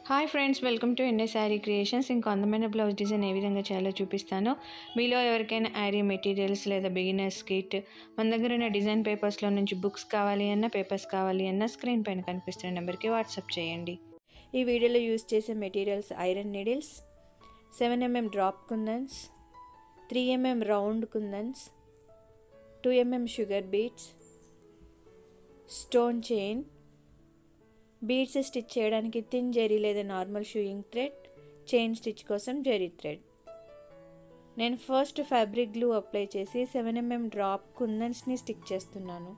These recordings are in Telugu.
Hi friends, welcome to ఎన్ఏ sari creations. ఇంకో అందమైన బ్లౌజ్ డిజైన్ ఏ విధంగా చేయాలో చూపిస్తాను. మీలో ఎవరికైనా ఐరీ మెటీరియల్స్ లేదా బిగినర్స్ కిట్ మన దగ్గర ఉన్న డిజైన్ పేపర్స్లో నుంచి బుక్స్ కావాలి అన్న, పేపర్స్ కావాలి అన్న స్క్రీన్ పైన కనిపిస్తున్న నెంబర్కి వాట్సాప్ చేయండి. ఈ వీడియోలో యూజ్ చేసే materials iron needles, 7mm drop kundans, 3mm round kundans, 2mm sugar beads, stone chain, beads stitch చేయడానికి థిన్ జెరీ లేదా normal sewing thread, chain stitch కోసం జెరీ థ్రెడ్. నేను ఫస్ట్ ఫ్యాబ్రిక్ గ్లూ అప్లై చేసి 7mm డ్రాప్ కుందన్స్ని స్టిక్ చేస్తున్నాను.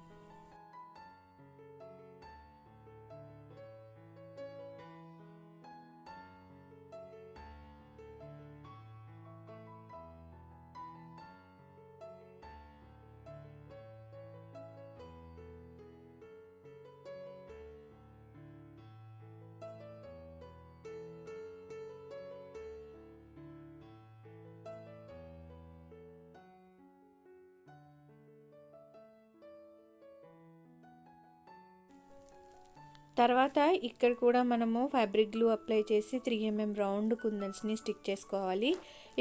తర్వాత ఇక్కడ కూడా మనము ఫ్యాబ్రిక్ గ్లూ అప్లై చేసి 3mm రౌండ్ కుందన్స్ని స్టిక్ చేసుకోవాలి.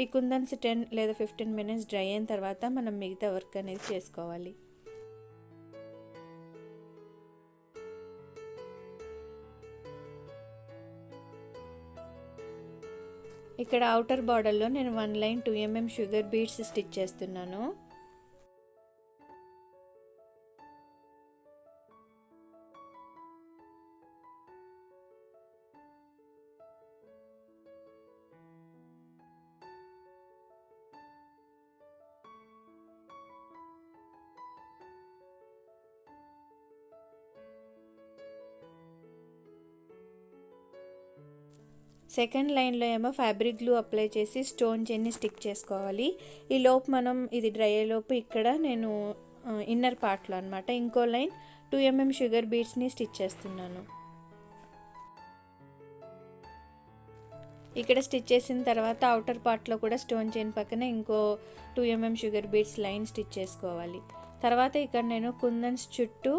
ఈ కుందన్స్ 10 లేదా 15 మినిట్స్ డ్రై అయిన తర్వాత మనం మిగతా వర్క్ అనేది చేసుకోవాలి. ఇక్కడ అవుటర్ బార్డర్లో నేను 1 line 2mm sugar beads stitch చేస్తున్నాను. సెకండ్ లైన్లో ఏమో ఫ్యాబ్రిక్ గ్లూ అప్లై చేసి స్టోన్ చైన్ని స్టిక్ చేసుకోవాలి. ఈ లోపు మనం ఇది డ్రై అయ్యేలోపు ఇక్కడ నేను ఇన్నర్ పార్ట్లో అనమాట ఇంకో లైన్ 2mm షుగర్ బీడ్స్ని స్టిచ్ చేస్తున్నాను. ఇక్కడ స్టిచ్ చేసిన తర్వాత అవుటర్ పార్ట్లో కూడా స్టోన్ చైన్ పక్కన ఇంకో 2mm sugar beads line stitch చేసుకోవాలి. తర్వాత ఇక్కడ నేను కుందన్స్ చుట్టూ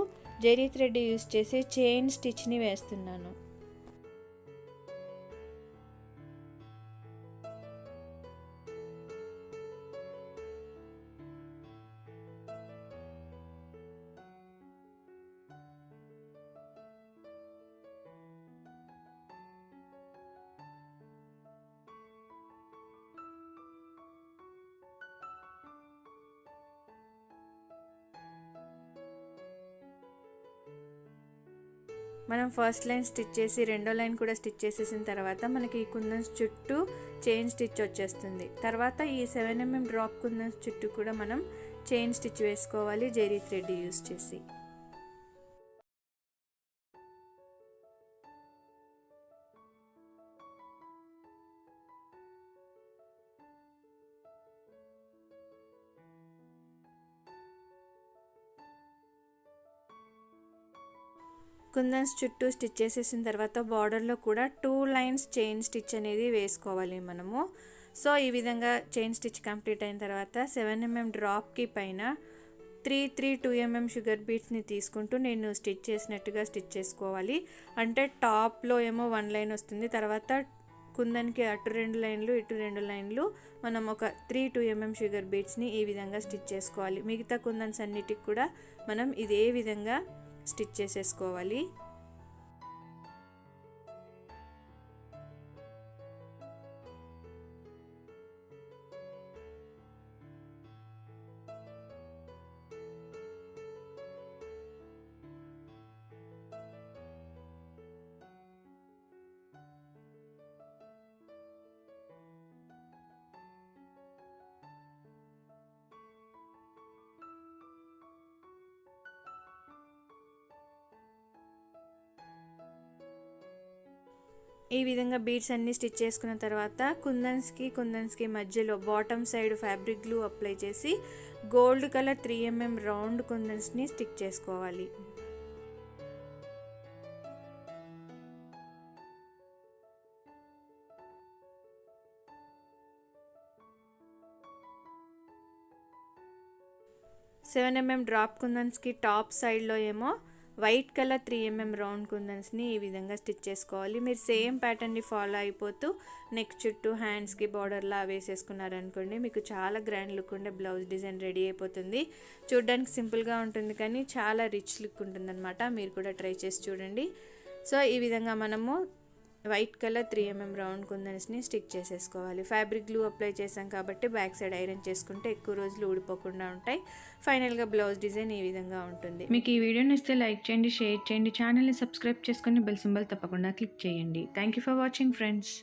జెరీ థ్రెడ్ యూస్ చేసి చైన్ స్టిచ్ని వేస్తున్నాను. మనం ఫస్ట్ లైన్ స్టిచ్ చేసి రెండో లైన్ కూడా స్టిచ్ చేసేసిన తర్వాత మనకి ఈ కుందన్స్ చుట్టూ చైన్ స్టిచ్ వచ్చేస్తుంది. తర్వాత ఈ 7mm డ్రాప్ కుందన్స్ చుట్టూ కూడా మనం చైన్ స్టిచ్ వేసుకోవాలి జెరీ థ్రెడ్ యూస్ చేసి. కుందన్స్ చుట్టూ స్టిచ్ చేసేసిన తర్వాత బార్డర్లో కూడా 2 లైన్స్ చైన్ స్టిచ్ అనేది వేసుకోవాలి మనము. సో ఈ విధంగా చైన్ స్టిచ్ కంప్లీట్ అయిన తర్వాత 7mm డ్రాప్కి పైన 2mm షుగర్ బీడ్స్ని తీసుకుంటూ నేను స్టిచ్ చేసినట్టుగా స్టిచ్ చేసుకోవాలి. అంటే టాప్లో ఏమో 1 లైన్ వస్తుంది, తర్వాత కుందన్కి అటు 2 లైన్లు ఇటు 2 లైన్లు మనం ఒక 2mm షుగర్ బీడ్స్ని ఈ విధంగా స్టిచ్ చేసుకోవాలి. మిగతా కుందన్స్ అన్నిటికి కూడా మనం ఇదే విధంగా స్టిచ్ చేసేసుకోవాలి. ఈ విధంగా బీడ్స్ అన్ని స్టిచ్ చేసుకున్న తర్వాత కుందన్స్కి మధ్యలో bottom side fabric glue apply చేసి గోల్డ్ కలర్ 3mm రౌండ్ కుందన్స్ని స్టిక్ చేసుకోవాలి. సెవెన్ ఎంఎం డ్రాప్ కుందన్స్కి టాప్ సైడ్లో ఏమో వైట్ కలర్ 3mm రౌండ్ కుందన్స్ని ఈ విధంగా స్టిచ్ చేసుకోవాలి. మీరు సేమ్ ప్యాటర్న్ని ఫాలో అయిపోతూ నెక్ చుట్టూ హ్యాండ్స్కి బార్డర్లా వేసేసుకున్నారనుకోండి, మీకు చాలా గ్రాండ్ లుక్ ఉండే బ్లౌజ్ డిజైన్ రెడీ అయిపోతుంది. చూడ్డానికి సింపుల్గా ఉంటుంది కానీ చాలా రిచ్ లుక్ ఉంటుందన్నమాట. మీరు కూడా ట్రై చేసి చూడండి. సో ఈ విధంగా మనము వైట్ కలర్ 3mm రౌండ్ కుందన్స్ని స్టిక్ చేసేసుకోవాలి. ఫ్యాబ్రిక్ గ్లూ అప్లై చేసాం కాబట్టి బ్యాక్ సైడ్ ఐరన్ చేసుకుంటే ఎక్కువ రోజులు ఊడిపోకుండా ఉంటాయి. ఫైనల్గా బ్లౌజ్ డిజైన్ ఈ విధంగా ఉంటుంది. మీకు ఈ వీడియో నచ్చితే లైక్ చేయండి, షేర్ చేయండి, ఛానల్ని సబ్స్క్రైబ్ చేసుకొని బెల్ సింబల్ తప్పకుండా క్లిక్ చేయండి. Thank you for watching friends.